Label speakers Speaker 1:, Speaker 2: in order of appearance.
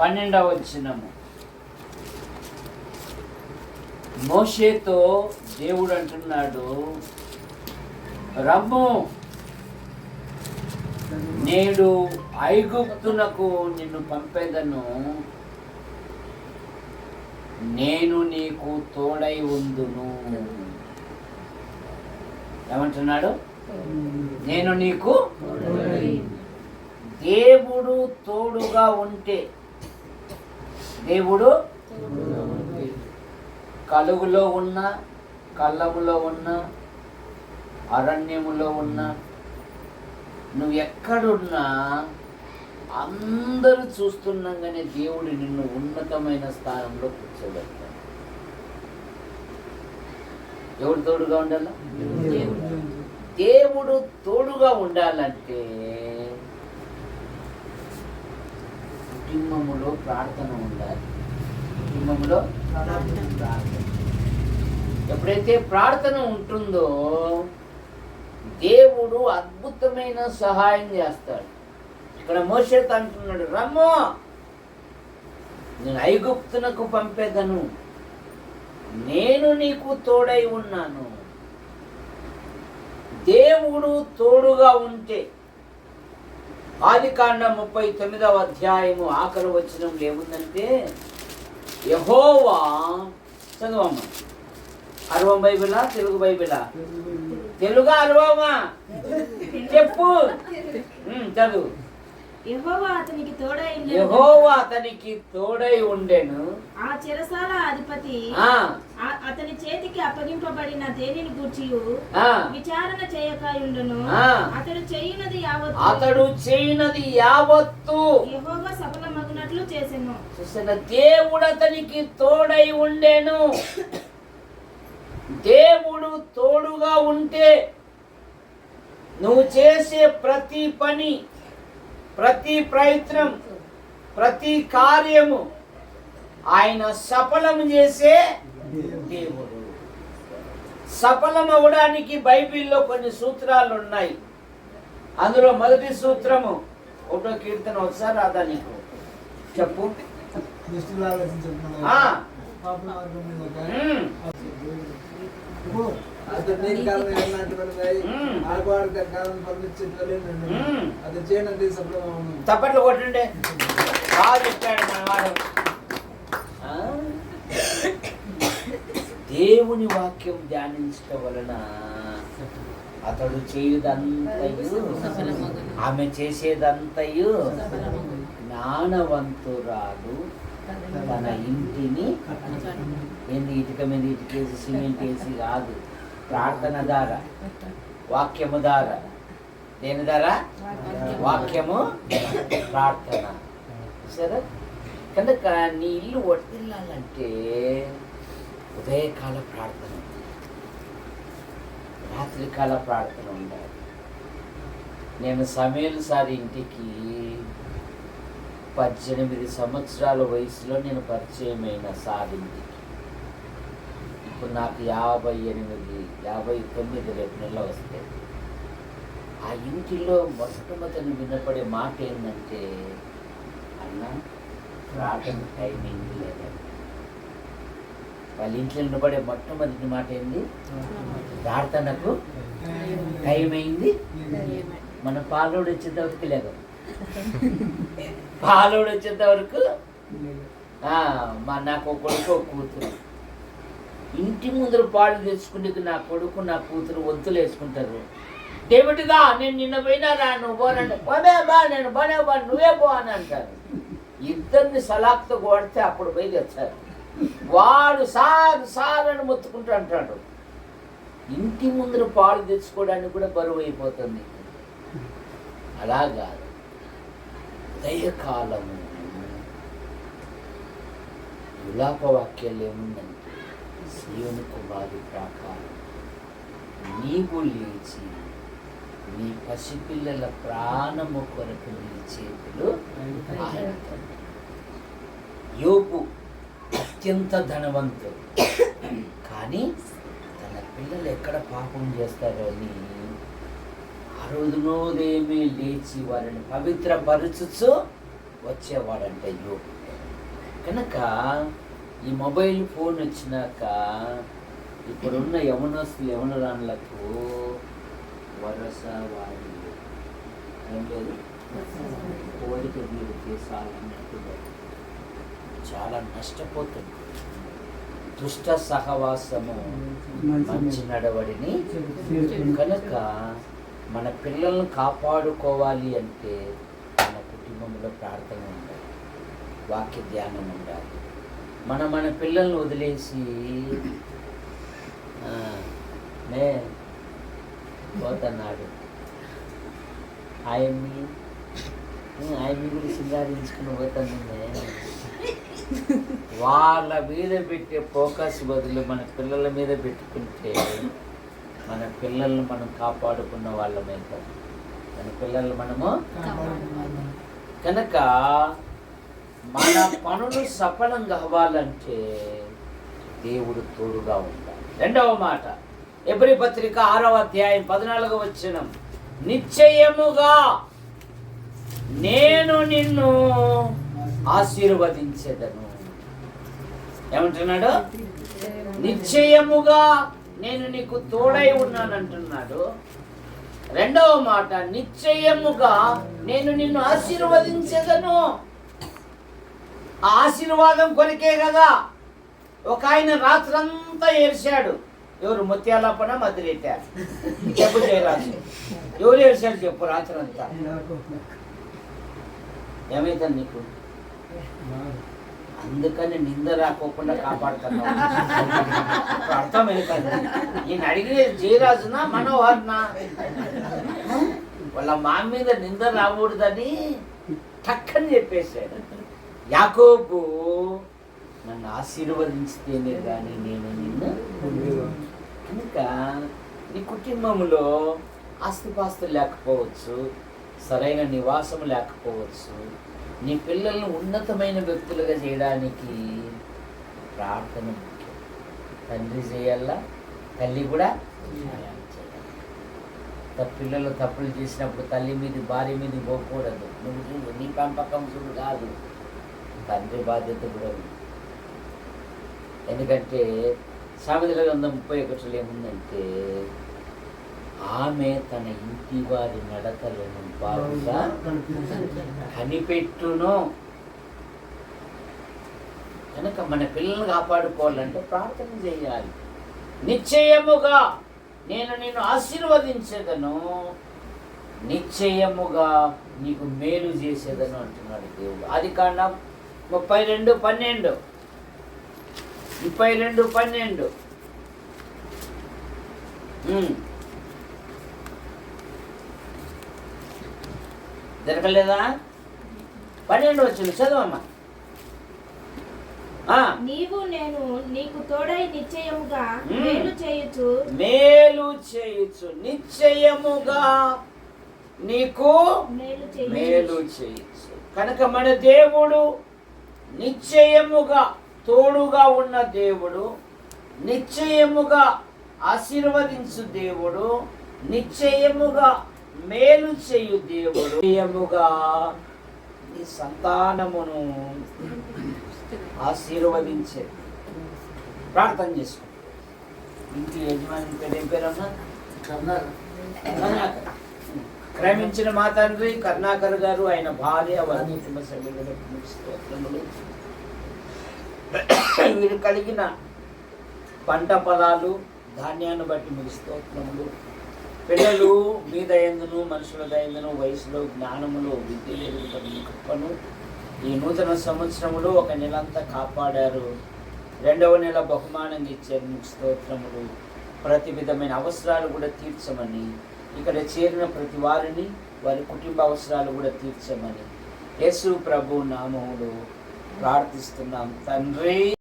Speaker 1: 12వ వచనము. మోషేతో దేవుడు అంటున్నాడు, రమ్ము, నేడు ఐగుప్తునకు నిన్ను పంపేదను, నేను నీకు తోడై ఉందును. ఏమంటున్నాడు? నేను నీకు దేవుడు తోడుగా ఉంటే, దేవుడు కలుగులో ఉన్న, కళ్ళములో ఉన్న, అరణ్యములో ఉన్న, నువ్వు ఎక్కడున్నా అందరూ చూస్తున్నాగానే దేవుడు నిన్ను ఉన్నతమైన స్థానంలో కూర్చోబెడతాడు. ఎవడు తోడుగా ఉండాలి? దేవుడు తోడుగా ఉండాలంటే కుటుంబములో ప్రార్థన ఉండాలి. కుటుంబంలో ప్రార్థన. ఎప్పుడైతే ప్రార్థన ఉంటుందో దేవుడు అద్భుతమైన సహాయం చేస్తాడు. ఇక్కడ మోషేతో అంటున్నాడు, రమ్మో, నేను ఐగుప్తునకు పంపేదను, నేను నీకు తోడై ఉన్నాను. దేవుడు తోడుగా ఉంటే, ఆదికాండం 39వ అధ్యాయము ఆఖరి వచనంలో ఏముందంటే, యెహోవా, చదవమ్మా, అరవం బైబిలా తెలుగు బైబిలా? తెలుగా అరవమా? చెప్పు, చదువు.
Speaker 2: యెహోవా
Speaker 1: అతనికి తోడై ఉండెను.
Speaker 2: ఆ చెరసాల అధిపతి అతని చేతికి అప్పగింపబడిన దేనిని గూర్చి విచారణ చేయకయుండును. అతడు చేయునది యావత్తు యెహోవా సఫలమగునట్లు చేసెను.
Speaker 1: దేవుడు అతనికి తోడై ఉండెను. దేవుడు తోడుగా ఉంటే నువ్వు చేసే ప్రతి పని, ప్రతి ప్రయత్నం, ప్రతి కార్యము ఆయన సఫలం చేసే దేవుడు. సఫలం అవ్వడానికి బైబిల్లో కొన్ని సూత్రాలు ఉన్నాయి. అందులో మొదటి సూత్రము, 1వ కీర్తన, ఒకసారి రాదా నీకు? చెప్పు. తప్పట్లు కొట్టండి. బాగా చెప్పాడు మనవాడు. దేవుని వాక్యం ధ్యానించడం వలన అతడు చేయుదంతయు, ఆమె చేసేదంతయు, జ్ఞానవంతురాలు తన ఇంటిని ఇటుక మీద ఇటుకేసి సిమెంట్ వేసి కాదు, ప్రార్థన ద్వారా, వాక్యము ద్వారా. దేని ద్వారా? వాక్యము, ప్రార్థన. సరే, కనుక నీ ఇల్లు వర్ధిల్లాలంటే ఉదయకాల ప్రార్థన, రాత్రికాల ప్రార్థన ఉండాలి. నేను సమయలు సారి ఇంటికి 18 సంవత్సరాల వయసులో నేను పరిచయమైన సారింటికి. ఇప్పుడు నాకు 59 రేపు నెల వస్తాయి. ఆ ఇంటిలో మొట్టమొదటి వినపడే మాట ఏంటంటే, అన్న ప్రార్థన టైం అయింది లేదండి. వాళ్ళ ఇంట్లో వినపడే మొట్టమొదటి మాట ఏంది? ప్రార్థనకు టైం అయింది. మన పాలోడు వచ్చేంతవరకు లేదు. పాలోడు వచ్చేంతవరకు నాకు కొడుకు కూతురు, ఇంటి ముందర పాలు తెచ్చుకునే నా కొడుకు నా కూతురు వంతులు వేసుకుంటారు. డేవిడ్గా, నేను నిన్న పోయినా రా, నువ్వు పోనంటే, పోనే బా, నేను పోనే బా, నువ్వే పో అని అంటారు. ఇద్దరిని సలాక్తో కొడితే అప్పుడు పోయి తెచ్చారు. వాడు సార్ అని మొత్తుకుంటూ అంటాడు. ఇంటి ముందర పాలు తెచ్చుకోవడానికి కూడా బరువు అయిపోతుంది. అలాగా ఉదయకాలము విలాప వాక్యాలు ఏముందంటే, సీయోను కుమారి ప్రాకారం, నీవు లేచి నీ పసిపిల్లల ప్రాణము కొరకు నీ చేతులు. యోబు అత్యంత ధనవంతుడు, కానీ తన పిల్లలు ఎక్కడ పాపం చేస్తారో అని ఆ రోజునోదేమీ లేచి వారిని పవిత్రపరచుచు వచ్చేవాడంట యోబు. కనుక ఈ మొబైల్ ఫోన్ వచ్చినాక ఇప్పుడున్న యవనస్తులు యవనరాన్లకు వరస వాడి ఏం లేదు, కోరిక తీరితే చాలన్నట్టుగా చాలా నష్టపోతుంది. దుష్ట సహవాసము మంచి నడవడిని. కనుక మన పిల్లలను కాపాడుకోవాలి అంటే మన కుటుంబంలో ప్రార్థన ఉండాలి, వాక్య ధ్యానం ఉండాలి. మన పిల్లల్ని వదిలేసి నే పోతున్నాడు ఆయన్ని కూడా సింగారించుకుని పోతాను, వాళ్ళ మీద పెట్టే ఫోకస్ బదులు మన పిల్లల మీద పెట్టుకుంటే మన పిల్లల్ని మనం కాపాడుకున్న వాళ్ళమైతే మన పిల్లల్ని మనము. కనుక మన పనులు సఫలం కావాలంటే దేవుడు తోడుగా ఉండాలి. రెండవ మాట ఎబ్రీ పత్రిక 6వ అధ్యాయం 14వ వచనం, నిశ్చయముగా నేను నిన్ను ఆశీర్వదించెదను. ఏమంటున్నాడు? నిశ్చయముగా నేను నీకు తోడై ఉన్నానంటున్నాడు. రెండవ మాట, నిశ్చయముగా నేను నిన్ను ఆశీర్వదించెదను. ఆ ఆశీర్వాదం కొరికే కదా ఒక ఆయన రాత్రంతా ఏడ్చాడు. ఎవరు? ముత్యాలప్పన మధ్యరెట్టా చెప్పు జయరాజు. ఎవరు ఏడ్చాడు చెప్పు రాత్రంతా? ఏమైతుంది నీకు? అందుకని నింద రాకోకుండా కాపాడుతున్నావు. అర్థమైతుంది. ఈయన అడిగే జయరాజునా మనోహర్నా? వాళ్ళ మా మీద నింద రాకూడదని టక్కని చెప్పేశాడు. యాకోబు నన్ను ఆశీర్వదించితేనే కానీ నేను నిన్ను. కనుక నీ కుటుంబంలో ఆస్తిపాస్తులు లేకపోవచ్చు, సరైన నివాసం లేకపోవచ్చు. నీ పిల్లలను ఉన్నతమైన వ్యక్తులుగా చేయడానికి ప్రార్థన ముఖ్యం. తండ్రి చేయాలా, తల్లి కూడా చేయాలి. పిల్లలు తప్పులు చేసినప్పుడు తల్లి మీద భార్య మీద పోకూడదు. నువ్వు నీ పెంపకం చూడు కాదు, తండ్రి బాధ్యత కూడా ఉంది. ఎందుకంటే సామెతల గ్రంథం 31 ఏముందంటే, ఆమె తన ఇంటి వారి నడకలను బాగుగా కనిపెట్టును. కనుక మన పిల్లల్ని కాపాడుకోవాలంటే ప్రార్థన చేయాలి. నిశ్చయముగా నేను నిన్ను ఆశీర్వదించేదను, నిశ్చయముగా నీకు మేలు చేసేదను అంటున్నాడు దేవుడు. ఆదికాండం 32:12. 32:12. జరగలేదా? 12 వచ్చింది, చదవమ్మా.
Speaker 2: నీవు నేను నీకు తోడై నిశ్చయముగా మేలు చేయుచు
Speaker 1: నిశ్చయముగా నీకు మేలు చేయొచ్చు. కనుక మన దేవుడు నిశ్చయముగా తోడుగా ఉన్న దేవుడు, నిశ్చయముగా ఆశీర్వదించు దేవుడు, నిశ్చయముగా మేలు చేయు దేవుడు. నిశ్చయముగా నీ సంతానమును ఆశీర్వదించే ప్రార్థన చేసుకో. ఇంటి యజమాని పేరు ఏం పేరమ్మా? కరుణాకర్. ప్రేమించిన మా తండ్రి కరుణాకర్ గారు, ఆయన భార్య, వారి కుటుంబ సభ్యులకు స్తోత్రములు. వీరు కలిగిన పంట పొలాలు ధాన్యాన్ని బట్టి మీకు స్తోత్రములు. పిల్లలు మీ దయందును మనుషుల దయందును వయసులో జ్ఞానములో విద్య కృపను ఈ నూతన సంవత్సరములో ఒక నెలంతా కాపాడారు. 2వ నెల బహుమానంగా ఇచ్చారు. మీకు స్తోత్రములు. ప్రతి విధమైన అవసరాలు కూడా తీర్చమని, ఇక్కడ చేరిన ప్రతి వారిని వారి కుటుంబ అవసరాలు కూడా తీర్చమని యేసు ప్రభు నామములో ప్రార్థిస్తున్నాం తండ్రి.